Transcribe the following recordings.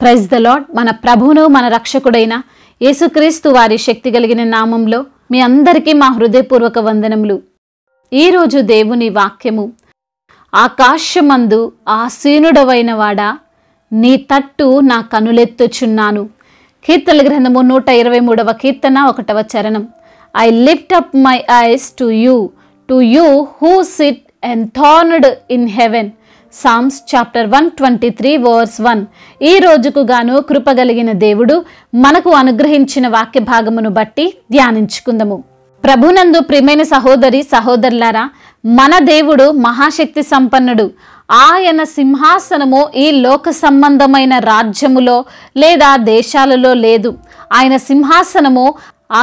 Praise the lord. మన ప్రభువును మన రక్షకుడైన యేసుక్రీస్తు వారి శక్తి కలిగిన నామంలో మీ అందరికీ మా హృదయపూర్వక వందనములు. ఈరోజు దేవుని వాక్యము, ఆకాశమందు ఆసీనుడవైన వాడా, నీ తట్టు నా కనులెత్తుచున్నాను. కీర్తనల గ్రంథము 123వ కీర్తన 1వ చరణం. I lift up my eyes to you who SIT enthroned in heaven. Psalms chapter 123 verse 1. ఈ రోజుకు గాను కృపగలిగిన దేవుడు మనకు అనుగ్రహించిన వాక్య భాగమును బట్టి ధ్యానించుకుందాము. ప్రభునందు ప్రియమైన సహోదరి సహోదరులారా, మన దేవుడు మహాశక్తి సంపన్నుడు. ఆయన సింహాసనము ఈ లోక సంబంధమైన రాజ్యములో లేదా దేశాలలో లేదు. ఆయన సింహాసనము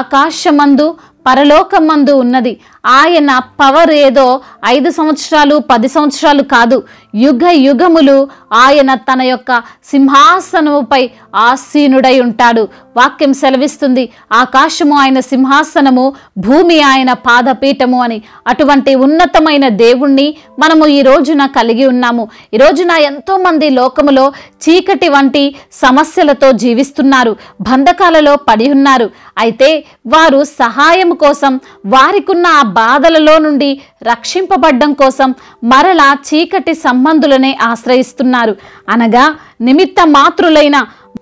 ఆకాశమందు పరలోకమందు ఉన్నది. ఆయన పవర్ ఏదో 5 సంవత్సరాలు 10 సంవత్సరాలు కాదు, యుగ యుగములు ఆయన తన యొక్క సింహాసనముపై ఆసీనుడై ఉంటాడు. వాక్యం సెలవిస్తుంది, ఆకాశము ఆయన సింహాసనము, భూమి ఆయన పాదపీఠము అని. అటువంటి ఉన్నతమైన దేవుణ్ణి మనము ఈ రోజున కలిగి ఉన్నాము. ఈ రోజున ఎంతో మంది లోకములో చీకటి వంటి సమస్యలతో జీవిస్తున్నారు, బంధకాలలో పడి ఉన్నారు. అయితే వారు సహాయం కోసం, వారికున్న ఆ బాధలలో నుండి రక్షింపబడ్డం కోసం మరలా చీకటి సంబంధులనే ఆశ్రయిస్తున్నారు. అనగా నిమిత్త మాత్రులైన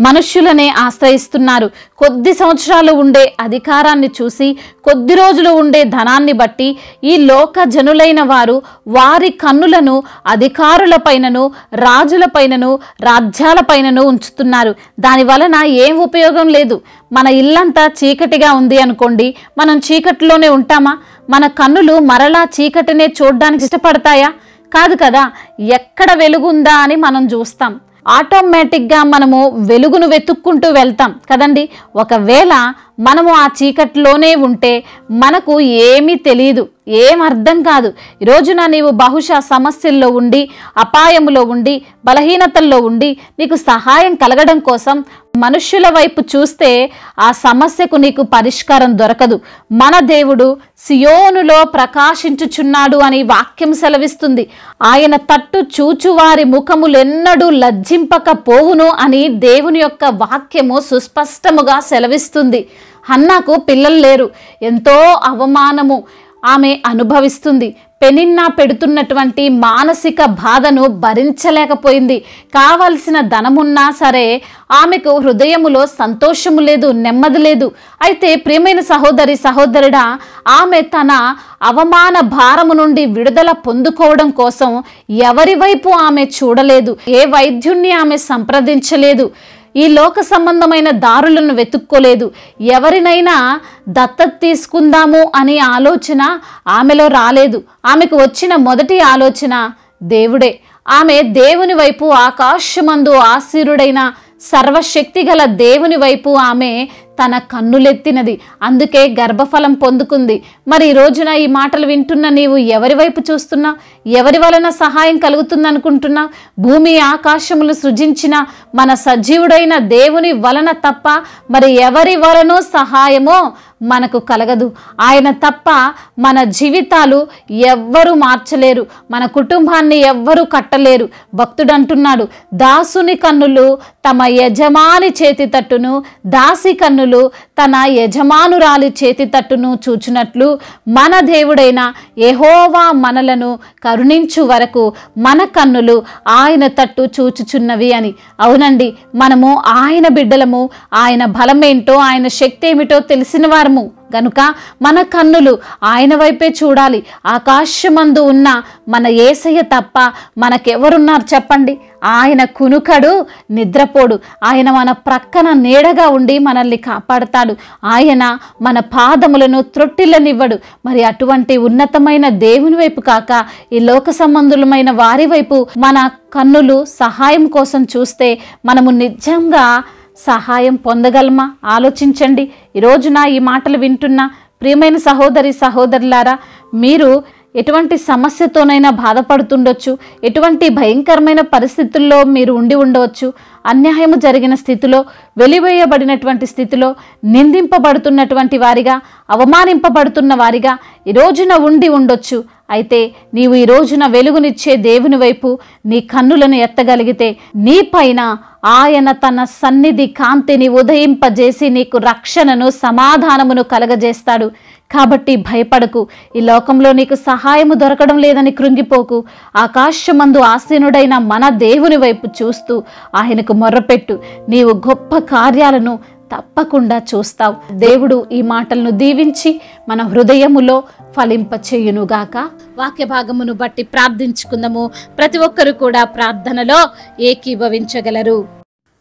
మనుష్యులనే ఆశ్రయిస్తున్నారు. కొద్ది సంవత్సరాలు ఉండే అధికారాన్ని చూసి, కొద్ది రోజులు ఉండే ధనాన్ని బట్టి ఈ లోక జనులైన వారు వారి కన్నులను అధికారులపైనను, రాజులపైనను, రాజ్యాలపైనను ఉంచుతున్నారు. దాని వలన ఏం ఉపయోగం లేదు. మన ఇల్లంతా చీకటిగా ఉంది అనుకోండి, మనం చీకటిలోనే ఉంటామా? మన కన్నులు మరలా చీకటినే చూడడానికి ఇష్టపడతాయా? కాదు కదా. ఎక్కడ వెలుగుందా అని మనం చూస్తాం. ఆటోమేటిక్గా మనము వెలుగును వెతుక్కుంటూ వెళ్తాం కదండి. ఒకవేళ మనము ఆ చీకటిలోనే ఉంటే మనకు ఏమీ తెలియదు, ఏం అర్థం కాదు. ఈ రోజున నీవు బహుశా సమస్యల్లో ఉండి, అపాయములో ఉండి, బలహీనతల్లో ఉండి, నీకు సహాయం కలగడం కోసం మనుష్యుల వైపు చూస్తే ఆ సమస్యకు నీకు పరిష్కారం దొరకదు. మన దేవుడు సియోనులో ప్రకాశించుచున్నాడు అని వాక్యం సెలవిస్తుంది. ఆయన తట్టు చూచువారి ముఖములెన్నడూ లజ్జింపకపోవును అని దేవుని యొక్క వాక్యము సుస్పష్టముగా సెలవిస్తుంది. హన్నాకు పిల్లలు లేరు, ఎంతో అవమానము ఆమె అనుభవిస్తుంది. పెనిన్నా పెడుతున్నటువంటి మానసిక బాధను భరించలేకపోయింది. కావలసిన ధనమున్నా సరే ఆమెకు హృదయములో సంతోషము లేదు, నెమ్మది లేదు. అయితే ప్రియమైన సహోదరి సహోదరుడా, ఆమె తన అవమాన భారము నుండి విడుదల పొందుకోవడం కోసం ఎవరి వైపు ఆమె చూడలేదు, ఏ వైద్యుణ్ణి ఆమె సంప్రదించలేదు, ఈ లోక సంబంధమైన దారులను వెతుక్కోలేదు. ఎవరినైనా దత్తత తీసుకుందాము అనే ఆలోచన ఆమెలో రాలేదు. ఆమెకు వచ్చిన మొదటి ఆలోచన దేవుడే. ఆమె దేవుని వైపు, ఆకాశమందు ఆసీనుడైన సర్వశక్తి గల దేవుని వైపు ఆమె తన కన్నులెత్తినది. అందుకే గర్భఫలం పొందుకుంది. మరి ఈ రోజున ఈ మాటలు వింటున్న నీవు ఎవరి వైపు చూస్తున్నావు? ఎవరి వలన సహాయం కలుగుతుంది అనుకుంటున్నావు? భూమి ఆకాశములు సృజించిన మన సజీవుడైన దేవుని వలన తప్ప మరి ఎవరి వలనో సహాయమో మనకు కలగదు. ఆయన తప్ప మన జీవితాలు ఎవ్వరూ మార్చలేరు, మన కుటుంబాన్ని ఎవ్వరూ కట్టలేరు. భక్తుడు అంటున్నాడు, దాసుని కన్నులు తమ యజమాని చేతి తట్టును, దాసి కన్నులు తన యజమానురాలి చేతి తట్టును చూచునట్లు మన దేవుడైన యెహోవా మనలను కరుణించు వరకు మన కన్నులు ఆయన తట్టు చూచుచున్నవి అని. అవునండి, మనము ఆయన బిడ్డలము. ఆయన బలమేంటో, ఆయన శక్తి ఏమిటో తెలిసిన వారము గనుక మన కన్నులు ఆయన వైపే చూడాలి. ఆకాశమందు ఉన్న మన యేసయ్య తప్ప మనకెవరున్నారు చెప్పండి? ఆయన కునుకడు, నిద్రపోడు. ఆయన మన ప్రక్కన నీడగా ఉండి మనల్ని కాపాడతాడు. ఆయన మన పాదములను త్రొట్టిల్లనివ్వడు. మరి అటువంటి ఉన్నతమైన దేవుని వైపు కాక ఈ లోక సంబంధులమైన వారి వైపు మన కన్నులు సహాయం కోసం చూస్తే మనము నిజంగా సహాయం పొందగలమా? ఆలోచించండి. ఈ రోజున ఈ మాటలు వింటున్న ప్రియమైన సహోదరి సహోదరులారా, మీరు ఎటువంటి సమస్యతోనైనా బాధపడుతుండొచ్చు, ఎటువంటి భయంకరమైన పరిస్థితుల్లో మీరు ఉండి ఉండవచ్చు. అన్యాయము జరిగిన స్థితిలో, వెలివేయబడినటువంటి స్థితిలో, నిందింపబడుతున్నటువంటి వారిగా, అవమానింపబడుతున్న వారిగా ఈ రోజున ఉండి ఉండొచ్చు. అయితే నీవు ఈ రోజున వెలుగునిచ్చే దేవుని వైపు నీ కన్నులను ఎత్తగలిగితే నీ పైన ఆయన తన సన్నిధి కాంతిని ఉదయింపజేసి నీకు రక్షణను సమాధానమును కలగజేస్తాడు. కాబట్టి భయపడకు. ఈ లోకంలో నీకు సహాయము దొరకడం లేదని కృంగిపోకు. ఆకాశమందు ఆసీనుడైన మన దేవుని వైపు చూస్తూ ఆయనకు మొర్రపెట్టు. నీవు గొప్ప కార్యాలను తప్పకుండా చూస్తావు. దేవుడు ఈ మాటలను దీవించి మన హృదయములో ఫలింపచేయునుగాక. వాక్య భాగమును బట్టి ప్రార్థించుకుందాము. ప్రతి ఒక్కరు కూడా ప్రార్థనలో ఏకీభవించగలరు.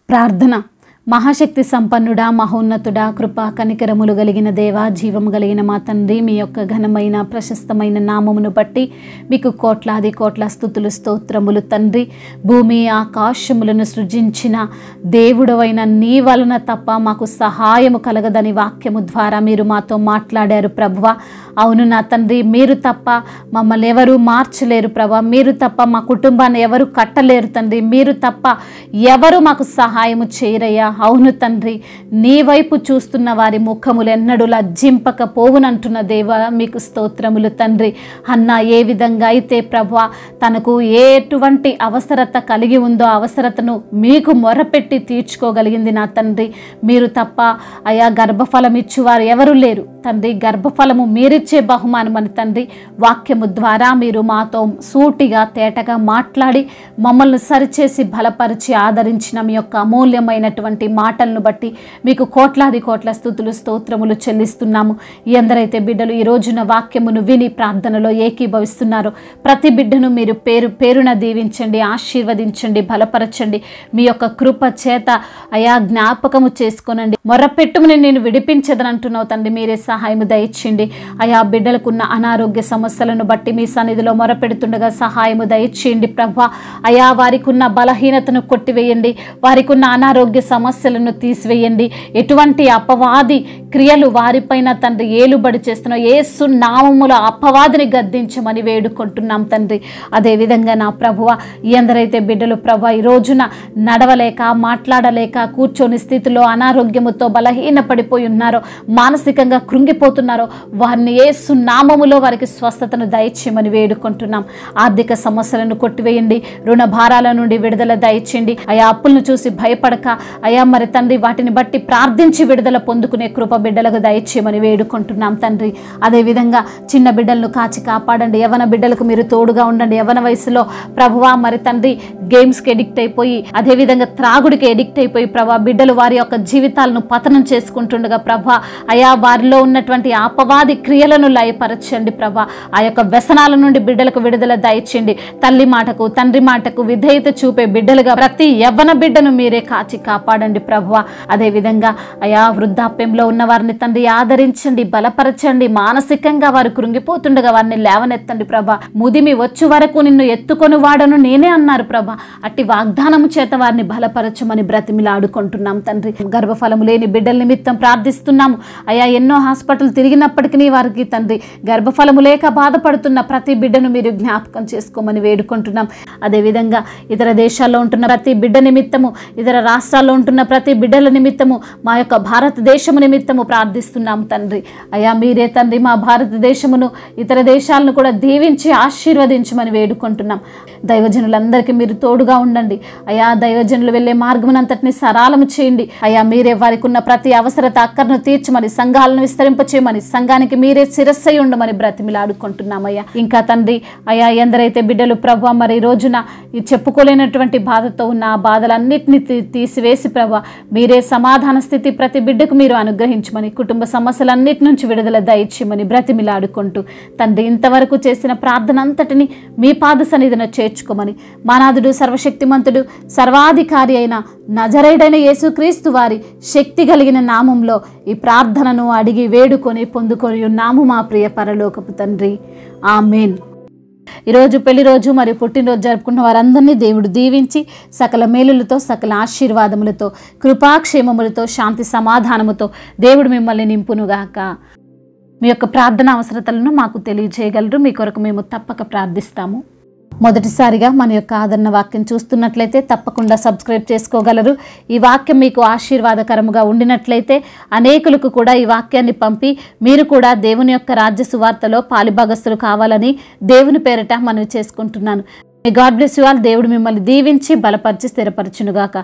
ప్రార్థన. మహాశక్తి సంపన్నుడా, మహోన్నతుడా, కృపా కనికరములు కలిగిన దేవా, జీవము కలిగిన మా తండ్రి, మీ యొక్క ఘనమైన ప్రశస్తమైన నామమును బట్టి మీకు కోట్లాది కోట్ల స్తుతులు స్తోత్రములు తండ్రి. భూమి ఆకాశములను సృజించిన దేవుడవైన నీ వలన తప్ప మాకు సహాయము కలగదని వాక్యము ద్వారా మీరు మాతో మాట్లాడారు ప్రభువ. అవును నా తండ్రి, మీరు తప్ప మమ్మల్ని ఎవరు మార్చలేరు ప్రభా. మీరు తప్ప మా కుటుంబాన్ని ఎవరు కట్టలేరు తండ్రి. మీరు తప్ప ఎవరు మాకు సహాయము చేయరయ్యా. అవును తండ్రి, నీ వైపు చూస్తున్న వారి ముఖములు ఎన్నడూ లజ్జింపకపోవునంటున్న దేవా, మీకు స్తోత్రములు తండ్రి. హన్నా ఏ విధంగా అయితే ప్రభువా తనకు ఎటువంటి అవసరత కలిగి ఉందో అవసరతను మీకు మొరపెట్టి తీర్చుకోగలిగింది నా తండ్రి. మీరు తప్ప అయా గర్భఫలం ఇచ్చువారు ఎవరు లేరు తండ్రి. గర్భఫలము మీరిచ్చే బహుమానం అని తండ్రి వాక్యము ద్వారా మీరు మాతో సూటిగా తేటగా మాట్లాడి మమ్మల్ని సరిచేసి బలపరిచి ఆదరించిన మీ యొక్క అమూల్యమైనటువంటి మాటలను బట్టి మీకు కోట్లాది కోట్ల స్తుతులు స్తోత్రములు చెల్లిస్తున్నాము. ఎందరైతే బిడ్డలు ఈ రోజున వాక్యమును విని ప్రార్థనలో ఏకీభవిస్తున్నారో ప్రతి బిడ్డను మీరు పేరు పేరున దీవించండి, ఆశీర్వదించండి, బలపరచండి. మీ యొక్క కృప చేత అయా జ్ఞాపకము చేసుకోనండి. మొర్రపెట్టుమని నేను విడిపించదని అంటున్నావు తండ్రి. మీరే సహాయము దయచేయండి. అయా బిడ్డలకున్న అనారోగ్య సమస్యలను బట్టి మీ సన్నిధిలో మొరపెడుతుండగా సహాయము దయచేయండి ప్రభా. అయా వారికి ఉన్న బలహీనతను కొట్టివేయండి. వారికి ఉన్న అనారోగ్య సమస్యలను తీసివేయండి. ఎటువంటి అపవాది క్రియలు వారిపైన తండ్రి ఏలుబడి చేస్తున్న యేసు నామములో అపవాదిని గద్దించమని వేడుకుంటున్నాం తండ్రి. అదేవిధంగా నా ప్రభువ, ఎందరైతే బిడ్డలు ప్రభా ఈ రోజున నడవలేక మాట్లాడలేక కూర్చొని స్థితిలో అనారోగ్యముతో బలహీనపడిపోయి ఉన్నారో, మానసికంగా కృంగిపోతున్నారో వారిని యేసు నామములో వారికి స్వస్థతను దయచేయమని వేడుకుంటున్నాం. ఆర్థిక సమస్యలను కొట్టివేయండి. రుణ భారాల నుండి విడుదల దయచేయండి. అయా అప్పులను చూసి భయపడక అయా మరి తండ్రి వాటిని బట్టి ప్రార్థించి విడుదల పొందుకునే కృప బిడ్డలకు దయచేయమని వేడుకుంటున్నాం తండ్రి. అదేవిధంగా చిన్న బిడ్డలను కాచి కాపాడండి. యవన బిడ్డలకు మీరు తోడుగా ఉండండి. యవన వయసులో ప్రభువా మరి తండ్రి గేమ్స్కి ఎడిక్ట్ అయిపోయి అదేవిధంగా త్రాగుడికి ఎడిక్ట్ అయిపోయి ప్రభా బిడ్డలు వారి యొక్క జీవితాలను పతనం చేసుకుంటుండగా ప్రభా అయా వారిలో ఉన్నటువంటి అపవాది క్రియలను లయపరచండి ప్రభా. ఆ యొక్క వ్యసనాల నుండి బిడ్డలకు విడుదల దయచేయండి. తల్లి మాటకు తండ్రి మాటకు విధేయత చూపే బిడ్డలుగా ప్రతి యవ్వన బిడ్డను మీరే కాచి కాపాడండి ప్రభువా. అదేవిధంగా అయా వృద్ధాప్యంలో ఉన్న వారిని తండ్రి ఆదరించండి, బలపరచండి. మానసికంగా వారు కృంగిపోతుండగా వారిని లేవనెత్తండి ప్రభా. ముదిమి వచ్చు వరకు నిన్ను ఎత్తుకొని వాడను నేనే అన్నారు ప్రభా. అట్టి వాగ్దానము చేత వారిని బలపరచమని బ్రతిమిలాడుకుంటున్నాం తండ్రి. గర్భఫలము లేని బిడ్డల నిమిత్తం ప్రార్థిస్తున్నాము అయా. ఎన్నో హాస్పిటల్ తిరిగినప్పటికీ వారికి తండ్రి గర్భఫలము లేక బాధపడుతున్న ప్రతి బిడ్డను మీరు జ్ఞాపకం చేసుకోమని వేడుకుంటున్నాం. అదేవిధంగా ఇతర దేశాల్లో ఉంటున్న ప్రతి బిడ్డ నిమిత్తము, ఇతర రాష్ట్రాల్లో ఉంటున్న ప్రతి బిడ్డల నిమిత్తము, మా యొక్క భారతదేశము నిమిత్తము ప్రార్థిస్తున్నాము తండ్రి. అయా మీరే తండ్రి మా భారతదేశమును ఇతర దేశాలను కూడా దీవించి ఆశీర్వదించమని వేడుకుంటున్నాం. దైవజనులందరికీ మీరు తోడుగా ఉండండి అయా. దైవజనులు వెళ్ళే మార్గమునంతటిని సరళము చేయండి అయా. మీరే వారికి ఉన్న ప్రతి అవసరత అక్కర్ను తీర్చమని, సంఘాలను విస్తరింపచేయమని, సంఘానికి మీరే శిరస్సై ఉండమని బ్రతిమిలాడుకుంటున్నామయ్యా. ఇంకా తండ్రి అయా ఎందరైతే బిడ్డలు ప్రభా మరి ఈ రోజున ఈ చెప్పుకోలేనటువంటి బాధతో ఉన్న ఆ బాధలన్నిటినీ తీసివేసి ప్రభా మీరే సమాధాన స్థితి ప్రతి బిడ్డకు మీరు అనుగ్రహించమని, కుటుంబ సమస్యలన్నిటి నుంచి విడుదల దయచేయమని బ్రతిమిలాడుకుంటూ తండ్రి ఇంతవరకు చేసిన ప్రార్థన అంతటిని మీ పాద సన్నిధిన చేర్చుకోమని, మానాథుడు సర్వశక్తిమంతుడు సర్వాధికారి అయిన నజరేయుడైన యేసుక్రీస్తు వారి శక్తి కలిగిన నామంలో ఈ ప్రార్థనను అడిగి వేడుకొని పొందుకొని ఉన్నాము మా ప్రియ పరలోకపు తండ్రి. ఆమేన్. ఈరోజు పెళ్లి రోజు మరియు పుట్టినరోజు జరుపుకున్న వారందరినీ దేవుడు దీవించి సకల మేలులతో, సకల ఆశీర్వాదములతో, కృపాక్షేమములతో, శాంతి సమాధానముతో దేవుడు మిమ్మల్ని నింపునుగాక. మీ యొక్క ప్రార్థన అవసరతలను మాకు తెలియజేయగలరు. మీ కొరకు మేము తప్పక ప్రార్థిస్తాము. మొదటిసారిగా మన యొక్క ఆదరణ వాక్యం చూస్తున్నట్లయితే తప్పకుండా సబ్స్క్రైబ్ చేసుకోగలరు. ఈ వాక్యం మీకు ఆశీర్వాదకరముగా ఉండినట్లయితే అనేకులకు కూడా ఈ వాక్యాన్ని పంపి మీరు కూడా దేవుని యొక్క రాజ్య సువార్తలో పాలిభాగస్తులు కావాలని దేవుని పేరిట మనవి చేసుకుంటున్నాను. God bless you all. దేవుడు మిమ్మల్ని దీవించి బలపరిచి స్థిరపరచునుగాక.